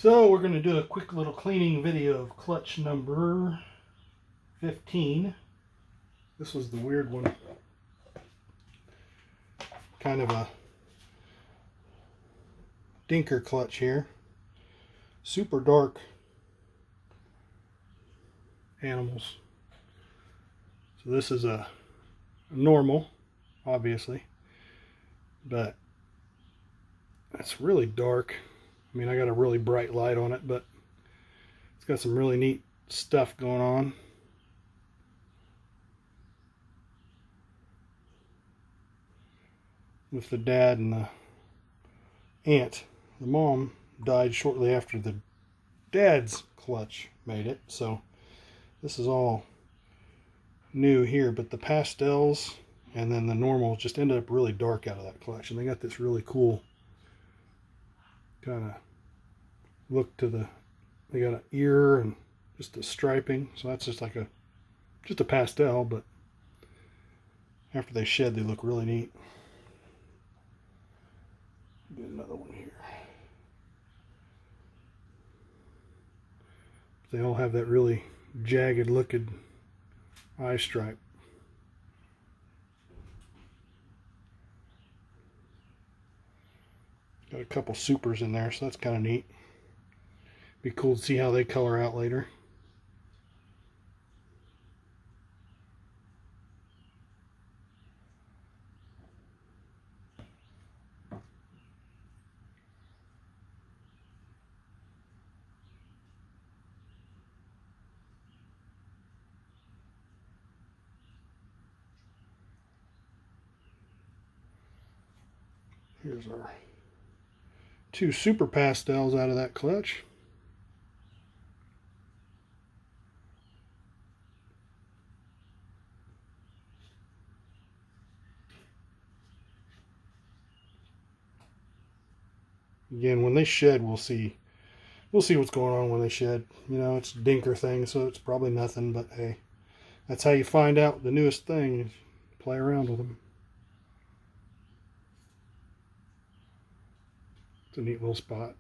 So we're going to do a quick little cleaning video of clutch number 15. This was the weird one. Kind of a Dinker clutch here. Super dark animals. So this is a normal, obviously, but it's really dark. I mean, I got a really bright light on it, but it's got some really neat stuff going on. With the dad and the aunt. The mom died shortly after the dad's clutch made it, so this is all new here, but the pastels and then the normal just ended up really dark out of that clutch, and they got this really cool kind of look to the, they got an ear and just a striping, so that's just like just a pastel, but after they shed they look really neat. Do another one here. They all have that really jagged looking eye stripe. Got a couple supers in there, so that's kind of neat. Be cool to see how they color out later. Here's our two super pastels out of that clutch. Again, when they shed, we'll see what's going on when they shed. You know, it's a Dinker thing, so it's probably nothing, but hey, that's how you find out the newest thing, is play around with them. It's a neat little spot.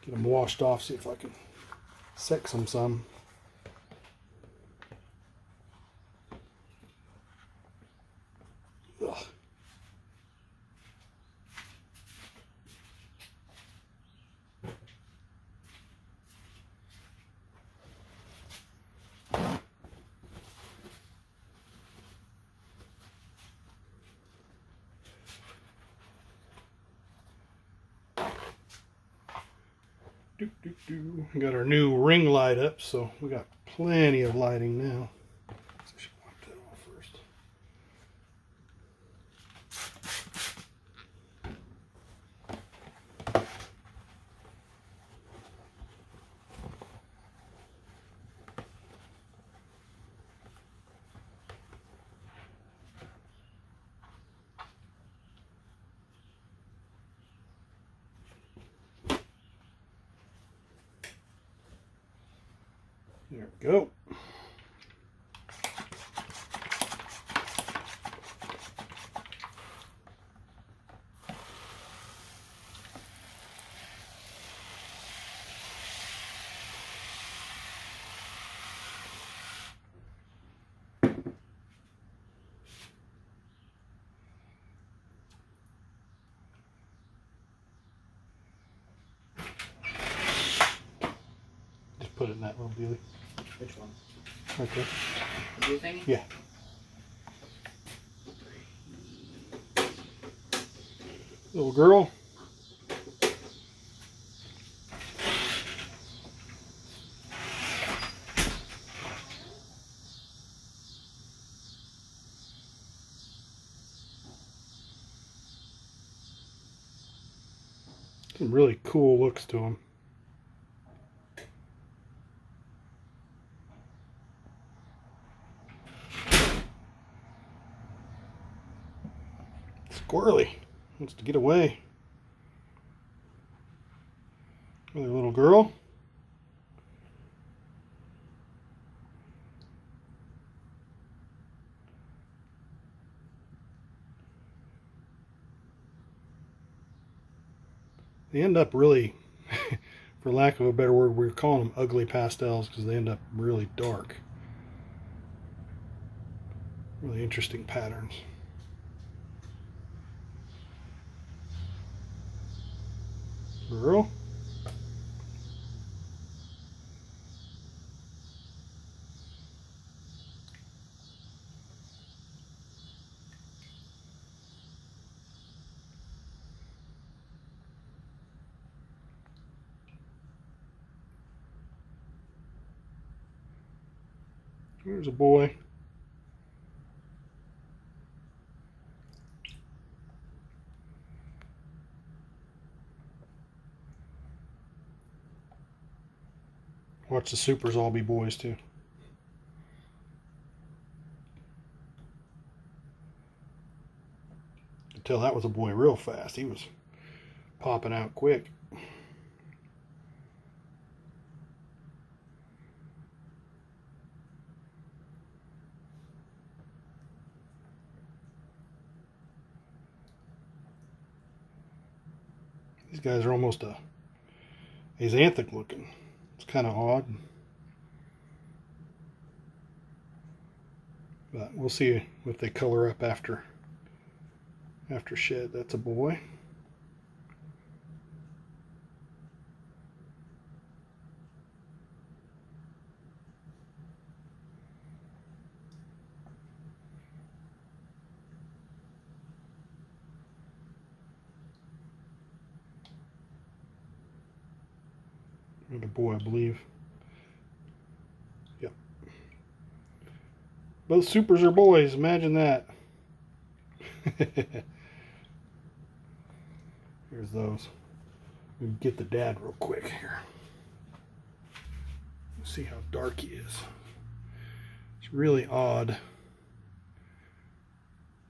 Get them washed off, see if I can sex them some. Ugh. We got our new ring light up, so we got plenty of lighting now. So I should wipe that off first. There we go. Just put it in that little dealie. Which one? Right there. The blue thing? Yeah. Little girl. Some really cool looks to them. Squirrely wants to get away. Another little girl. They end up really, for lack of a better word, we're calling them ugly pastels because they end up really dark. Really interesting patterns. Girl. There's a boy. Watch the supers all be boys too. You could tell that was a boy real fast. He was popping out quick. These guys are almost axanthic looking. It's kind of odd. But we'll see if they color up after shed. That's a boy. And a boy, I believe. Yep. Both supers are boys. Imagine that. Here's those. Let me get the dad real quick here. Let's see how dark he is. It's really odd.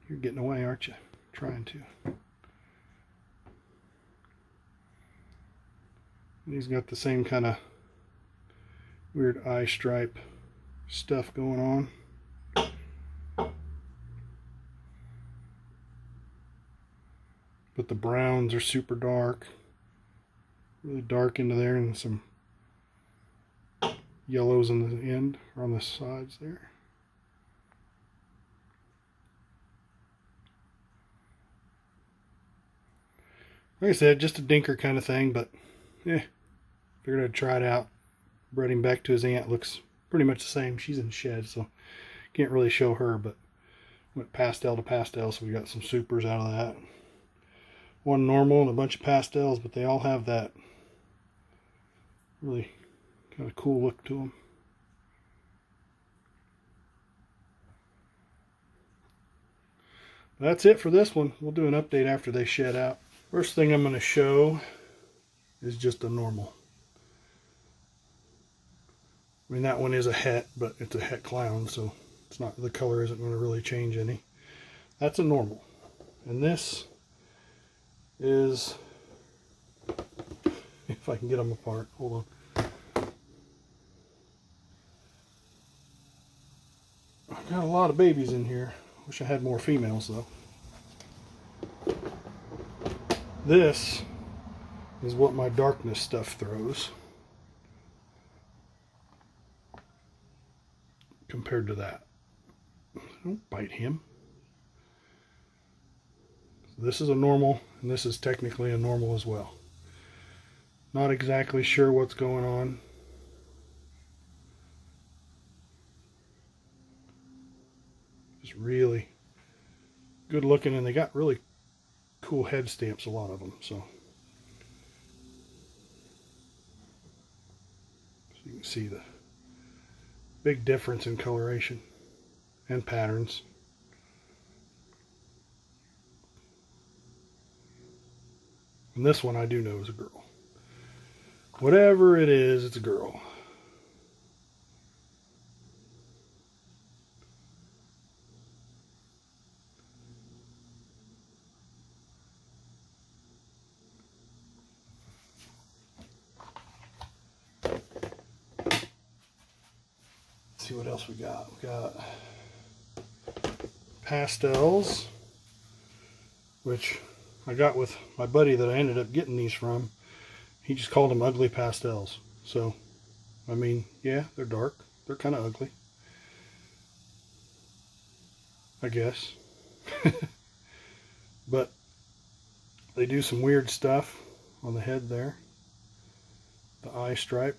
You're getting away, aren't you? Trying to. And he's got the same kind of weird eye stripe stuff going on. But the browns are super dark. Really dark into there, and some yellows on the end, or on the sides there. Like I said, just a dinker kind of thing, but yeah, figured I'd try it out. Bred him back to his aunt. Looks pretty much the same. She's in shed, so can't really show her, but went pastel to pastel, so we got some supers out of that. One normal and a bunch of pastels, but they all have that really kind of cool look to them. That's it for this one. We'll do an update after they shed out. First thing I'm going to show is just a normal. I mean, that one is a het, but it's a het clown, so it's not, the color isn't going to really change any. That's a normal. And this is, if I can get them apart, hold on. I've got a lot of babies in here. Wish I had more females though. This is what my darkness stuff throws compared to that. Don't bite him. This is a normal, and this is technically a normal as well. Not exactly sure what's going on. Just really good looking, and they got really cool head stamps, a lot of them. So you can see the big difference in coloration and patterns. And this one I do know is a girl. Whatever it is, it's a girl. Let's see what else we got. We got pastels, which I got with my buddy that I ended up getting these from. he just called them ugly pastels. So, I mean, yeah, they're dark. They're kind of ugly, I guess. But they do some weird stuff on the head there. The eye stripe.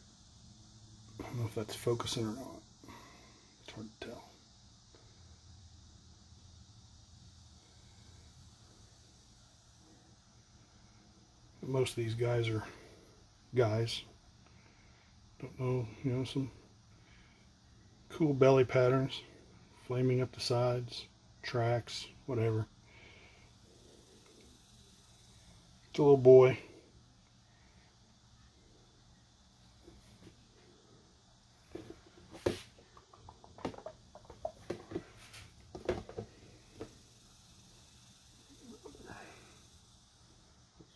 I don't know if that's focusing or not. It's hard to tell. Most of these guys are guys. Don't know, you know, some cool belly patterns, flaming up the sides, tracks, whatever. It's a little boy.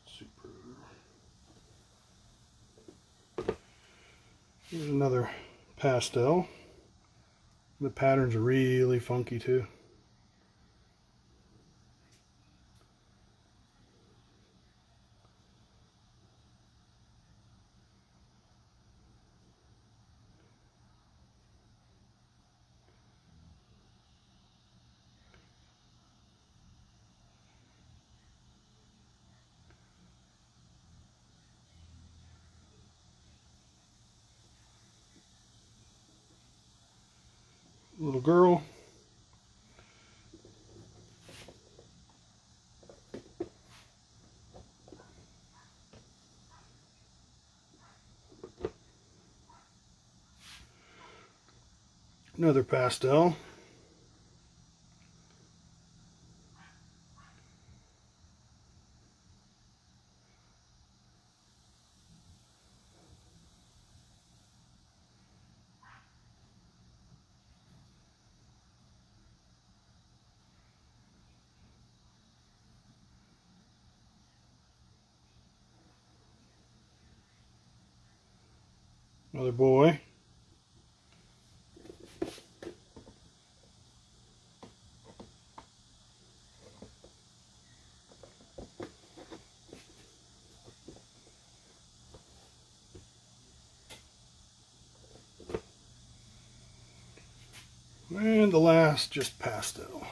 Super. Here's another pastel. The patterns are really funky too. Little girl. Another pastel. Another boy. And the last, just pastel.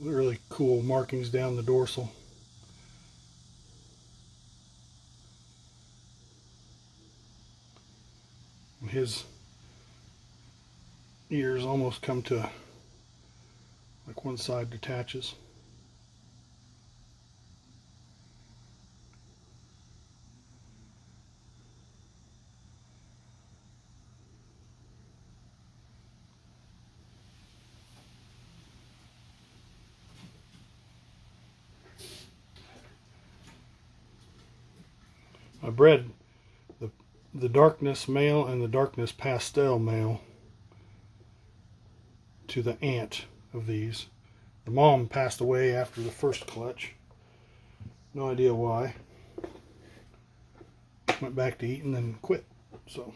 Really cool markings down the dorsal. His ears almost come to, like one side detaches. I bred the darkness male and the darkness pastel male to the aunt of these. The mom passed away after the first clutch. No idea why. Went back to eating and quit. So,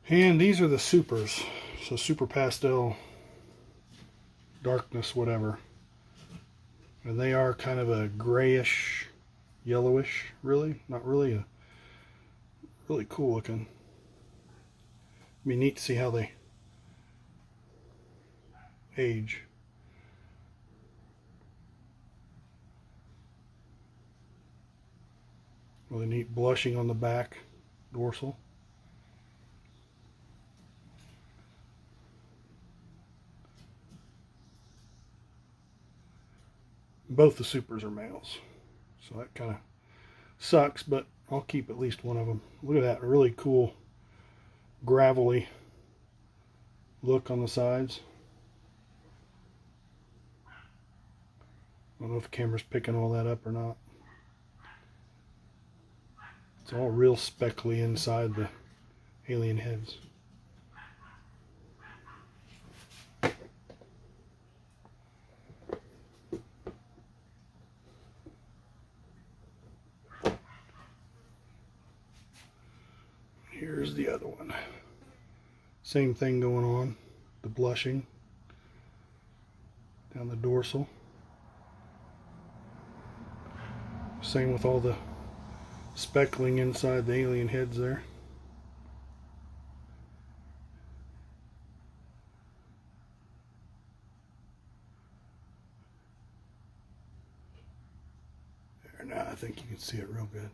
and these are the supers. So super pastel, darkness, whatever. And they are kind of a grayish, yellowish, really. Not really a really cool looking. It'd be neat to see how they age. Really neat blushing on the back dorsal. Both the supers are males, so that kind of sucks, but I'll keep at least one of them. Look at that really cool gravelly look on the sides. I don't know if the camera's picking all that up or not. It's all real speckly inside the alien heads. Here's the other one. Same thing going on. The blushing down the dorsal. Same with all the speckling inside the alien heads there. There, now I think you can see it real good.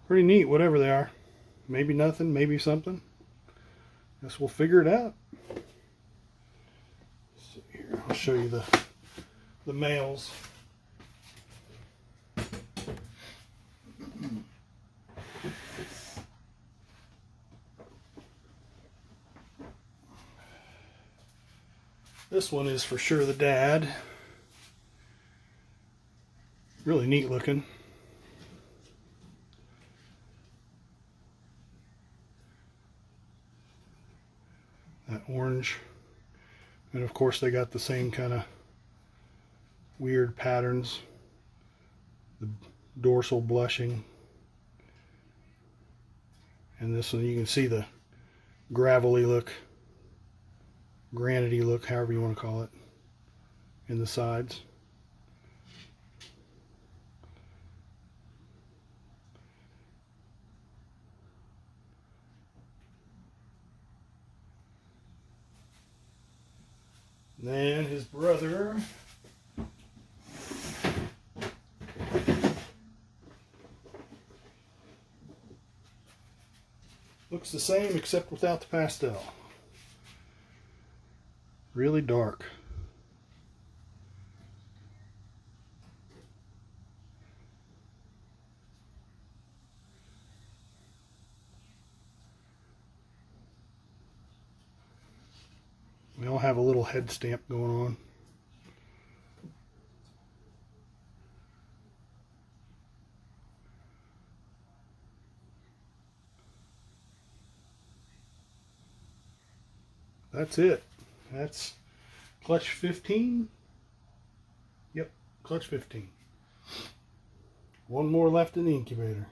Pretty neat, whatever they are. Maybe nothing, maybe something. Guess we'll figure it out. So here, I'll show you the males. This one is for sure the dad. Really neat looking. That orange, and of course they got the same kind of weird patterns, the dorsal blushing, and this one you can see the gravelly look, granity look, however you want to call it, in the sides. Then his brother looks the same except without the pastel. Really dark. We all have a little head stamp going on. That's it. That's clutch 15. Yep, clutch 15. One more left in the incubator.